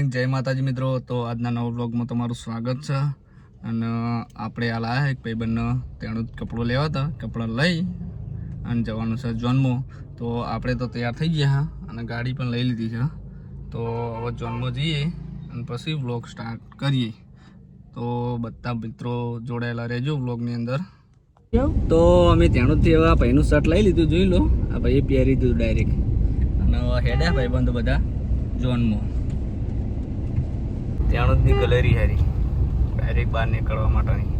Morning, જય માતાજી મિત્રો। તો આજના નવા વ્લોગમાં તમારું સ્વાગત છે। અને આપણે આ લાયા એક ભાઈબંધનો તેનું કપડું લેવા હતા, કપડાં લઈ અને જવાનું છે જોનમાં। તો આપણે તો તૈયાર થઈ ગયા હા અને ગાડી પણ લઈ લીધી છે। તો હવે જોનમાં જઈએ અને પછી વ્લોગ સ્ટાર્ટ કરીએ। તો બધા મિત્રો જોડાયેલા રહેજો વ્લોગની અંદર। તો અમે ત્યાંથી હવે આ ભાઈનું શર્ટ લઈ લીધું, જોઈ લો, આ ભાઈએ પહેરી દીધું ડાયરેક્ટ। અને હેડ્યા ભાઈબંધો બધા જોનમાં। ત્યાંની ગેલેરી હારી ડાયરેક્ટ બહાર નીકળવા માટેની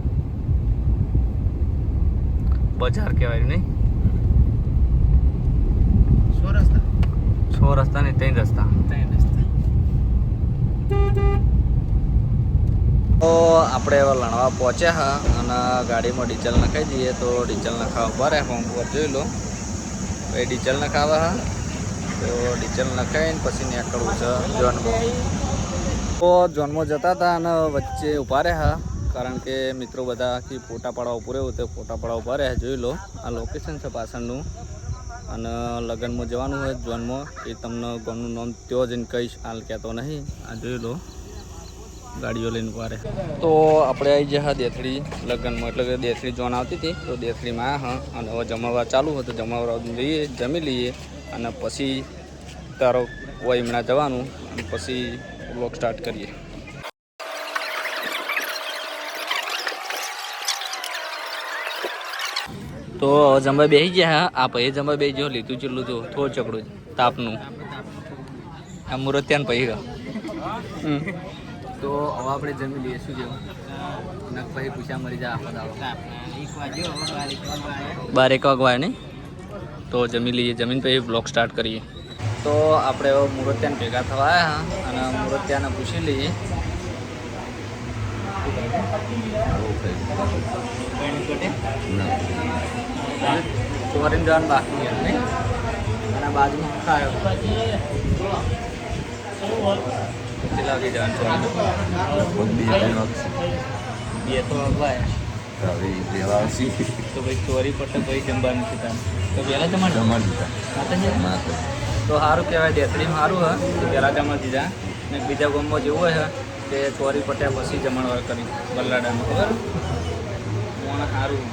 બજાર કહેવાય નહીં, 6 રસ્તા ને 3 રસ્તા। તો આપણે હવે લણવા પહોંચ્યા હા અને ગાડીમાં ડીઝલ નખાઈ દઈએ। તો ડીઝલ નખાવા ઉભા રહ્યા પંપ પર, જોઈ લો ભાઈ ડીઝલ નખાવા હા। તો ડીઝલ નખાઈને પછી નીકળવું છે જોનમાં। તો જોનમાં જતા હતા અને વચ્ચે ઊભા રહ્યા કારણ કે મિત્રો બધા ફોટા પાડવા ઉપર એવું તો ફોટા પાડવા ઊભા રહ્યા। જોઈ લો આ લોકેશન છે પાછળનું અને લગ્નમાં જવાનું હોય જોનમાં, એ તમને ગામનું નામ ત્યાં જઈને કહીશ, હાલ કહેતો નહીં। આ જોઈ લો ગાડીઓ લઈને ઊભા રહ્યા। તો આપણે આવી ગયા દેથડી લગ્નમાં, એટલે કે દેથડી જોન આવતી હતી તો દેથડીમાં આવ્યા હા। અને હવે જમણવાર ચાલુ હોય તો જમણવાર લઈએ, જમી લઈએ અને પછી તારો વહીમણા જવાનું અને પછી વ્લોગ સ્ટાર્ટ કરીએ। તો જમવા બેસી ગયા હા। આ ભાઈ જમવા બેસી ગયો, લીધું ચેટલું જો થોડું ચકડું તાપનું આ મુરત્યાન ભાઈ ગયો। તો હવે આપણે જમી લઈએ, શું જેવું ને પછી પૂછ્યા મરી જાય આખો દાડો 12 વાગવા નહીં। તો જમી લઈએ, જમીન પછી વ્લોગ સ્ટાર્ટ કરીએ। તો આપણે હવે મુરત્યાને ભેગા થવા આવ્યા અને મુરત્યાને પૂછી લઈએ। ચોરીને જવાનું બાકી નહીં અને બાજુમાં ખાયો કેટલા વાગે જવાનું? 2 તો વાગવાય તો ભાઈ ચોરી પટ્ટે ભાઈ જમવાનું છે તાને તો પહેલાં જમવાનું તો સારું કહેવાય, દેથડીમાં સારું હા તો પહેલાં જમવા દીધા ને બીજા ગામમાં જેવું હોય કે ચોરી પટ્યા પછી જમણવાર કરી બલ્લાડાનું, ખબર મને સારું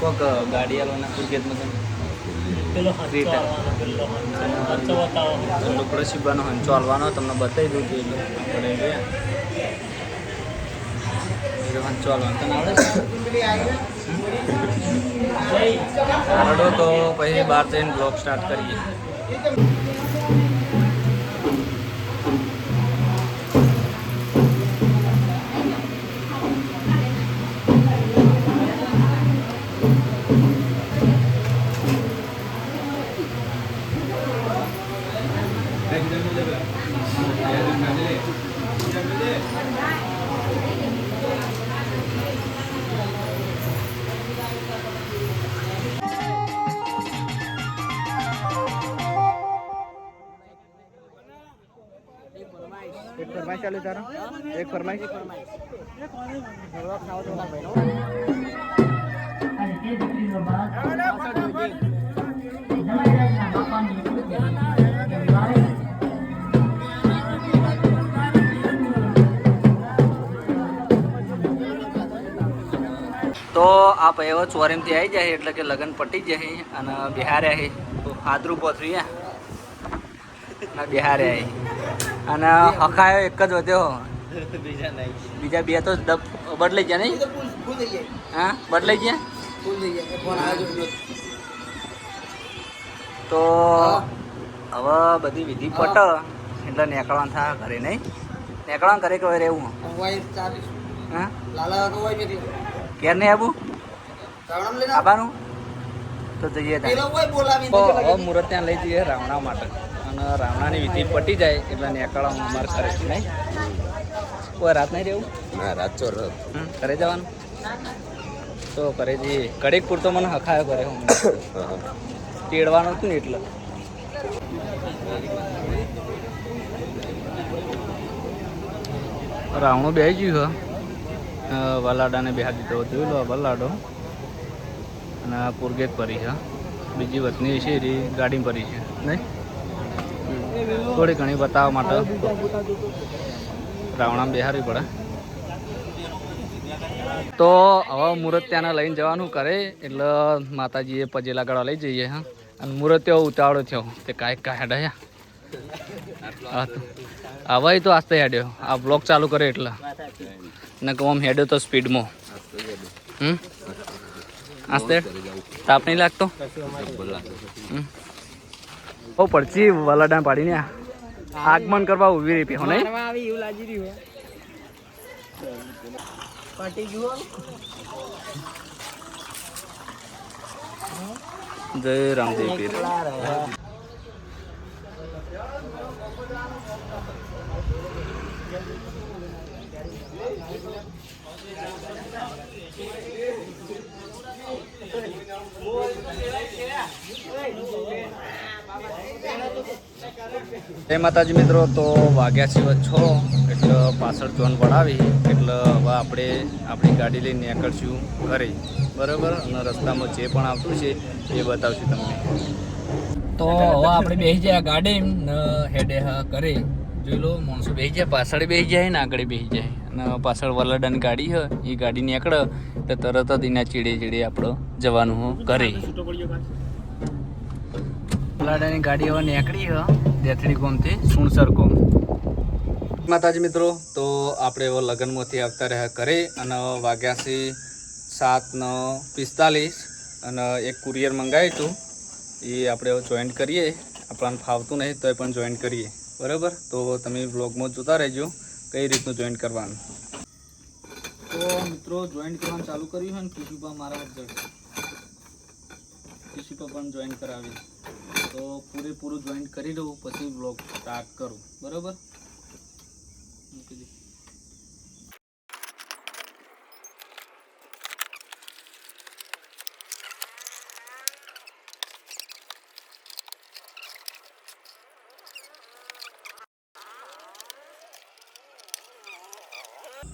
કોક ગાડી આલવાના કુરગેતમાં લુકડો સીવવાનો હંચો હાલવાનો તમને બતાવી દઉં છું એટલે હંચો હાલવાનો તને આવડે તો પછી બહાર જઈને બ્લોગ સ્ટાર્ટ કરીએ। एक फरमाइश चालू तारा, एक फरमाइश તો આ ભાઈ હવે ચોરીમથી આવી જાય એટલે કે લગ્ન પટી જાય અને બિહારે આવી તો હાદરું પહોંચ્યું બિહારે આવી અને હકાયો એક જ વધ્યો, બીજા બે તો બદલાઈ ગયા નહીં? હા બદલાઈ ગયા। તો હવે બધી વિધિ પટ એટલે નીકળવાનું થાય ઘરે નહીં? નીકળવાનું ઘરે કહેવાય રહેવું હા ક્યારે નહીં આવું આવવાનું તો જઈએ હવે મુહૂર્ત ત્યાં લઈ જઈએ રાવણા માટે અને રાવણાની વિધિ પટી જાય એટલે નીકળવાનું અમારે કરે છે નહીં? કોઈ રાત નહીં રહેવું? ના રાત ચોર ઘરે જવાનું તો ઘરે જઈએ। ઘડીક પૂરતો મને હખાયો કરે હું તેડવાનું હતું ને એટલે રાવણું બેસી ગયું છે, વલાડાને બેસા દીધો, જોઈ લો વલાડો અને આ પુરગેત પરી છે, બીજી વતની છે એ ગાડી પરી છે નહીં? થોડી ઘણી બતાવવા માટે રાવણામાં બેહારવી પડે. તો હવે મુહૂર્ત ત્યાંને લઈને જવાનું કરે એટલે માતાજીએ પજેલા ગળા લઈ જઈએ. હા, અને મુહૂર્ત એવો ઉતાવળો થયો તે કાંઈક હેડાયા. હવે તો આસ્તે હેડ્યો. આ બ્લોક ચાલુ કરે એટલે ને કહું આમ હેડ્યો તો સ્પીડમાં. આસ્તે તાપ નહીં લાગતો. બહુ પડતી વલાડા પાડીને આગમન કરવા ઉભી રહી પી હો નહીં. જય રામદેવ પીર. જય માતાજી મિત્રો. તો વાગ્યા છે 6 એટલે પાછળ જોન પડાવી એટલે હવે આપણે આપણી ગાડી લઈને નીકળશું ઘરે. બરાબર, અને રસ્તામાં જે પણ આવતું છે એ બતાવશું તમને. તો હવે આપણે બેસી જાય ગાડી હેડે કરે. જોઈ લો માણસો બેસી જાય, પાછળ બેસી જાય ને આગળ બેસી જાય. અને પાછળ વલડાની ગાડી છે એ ગાડી નીકળે તો તરત જ એના ચીડે ચીડે આપણે જવાનું ઘરે. વલડાની ગાડી હવે નીકળી હ દેથડી કોમથી સુણસર કોમ. માતાજી મિત્રો. તો આપણે હવે લગ્નમાંથી આવતા રહ્યા ઘરે અને વાગ્યા છે 7:45 અને એક કુરિયર મંગાવ્યું હતું એ આપણે હવે જોઈન્ટ કરીએ. આપણને ફાવતું નહીં તો પણ જોઈન્ટ કરીએ. બરાબર, તો તમે બ્લોગમાં જોતા રહેજો કઈ રીતનું જોઈન્ટ કરવાનું. તો મિત્રો જોઈન્ટ કરવાનું ચાલુ કર્યું છે ને ટીસીપા મારા ટીસીપા પણ જોઈન્ટ કરાવી. તો પૂરેપૂરું જોઈન્ટ કરી દઉં પછી બ્લોગ સ્ટાર્ટ કરું. બરાબર, મૂકી દે.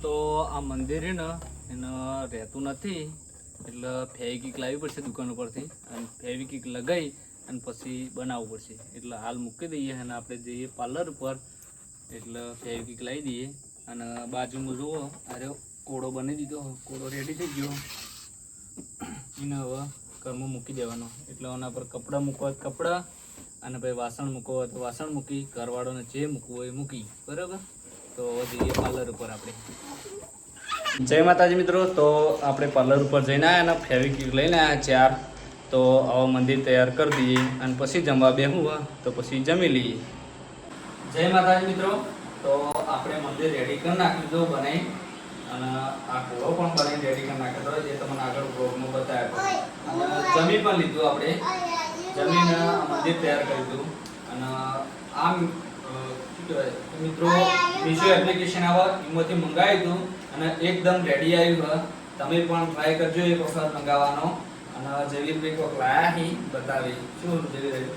તો આ મંદિર છે ને એને રહેતું નથી એટલે ફેવિકિક લાવવી પડશે દુકાન ઉપરથી અને ફેવિકિક લગાવી અને પછી બનાવવું પડશે. એટલે હાલ મૂકી દઈએ અને આપણે જઈએ પાર્લર ઉપર એટલે ફેવિકિક લાવી દઈએ. અને બાજુમાં જુઓ અરે કોળો બની દીધો, કોળો રેડી થઈ ગયો. એને હવે ઘરમાં મૂકી દેવાનો. એટલે એના પર કપડાં મૂકવા હોય કપડાં અને ભાઈ વાસણ મૂકવા હોય તો વાસણ મૂકી, ઘરવાળોને જે મૂકવું હોય એ મૂકી. બરાબર, તો જઈએ પાર્લર ઉપર આપણે. જય માતાજી મિત્રો. તો આપણે પાર્લર ઉપર જઈને આવ્યા અને ફેવિકિક લઈને આવ્યા 4. તો આવો મંદિર તૈયાર કરી દઈએ અને પછી જમવા બેસવું તો પછી જમી લઈએ. જય માતાજી મિત્રો. તો આપણે મંદિર રેડી કરી નાખ્યું હતું બનાવી અને આ ઘોડો પણ બનાવી રેડી કરી નાખ્યો હતો જે તમને આગળ બ્લોગમાં બતાવ્યો. અને જમી પણ લીધું આપણે. જમીને મંદિર તૈયાર કરી દીધું. અને આમ મિત્રો મીશો એપ્લિકેશન આવે એમાંથી મંગાવ્યું હતું અને એકદમ રેડી આવ્યું. તમે પણ ટ્રાય કરજો એક વખત મંગાવવાનો. અને જેવી રીતે કોઈક લાયા હી બતાવી શું જેવી રહી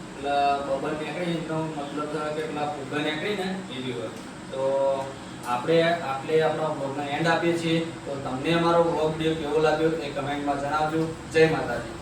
એટલે બબલ નીકળી એનો મતલબ કે એટલા ફૂગા નીકળી ને એવી હોય. તો આપણે આપણા બ્લોગનો એન્ડ આપીએ છીએ. તો તમને અમારો બ્લોગ વિડીયો કેવો લાગ્યો એ કમેન્ટમાં જણાવજો. જય માતાજી.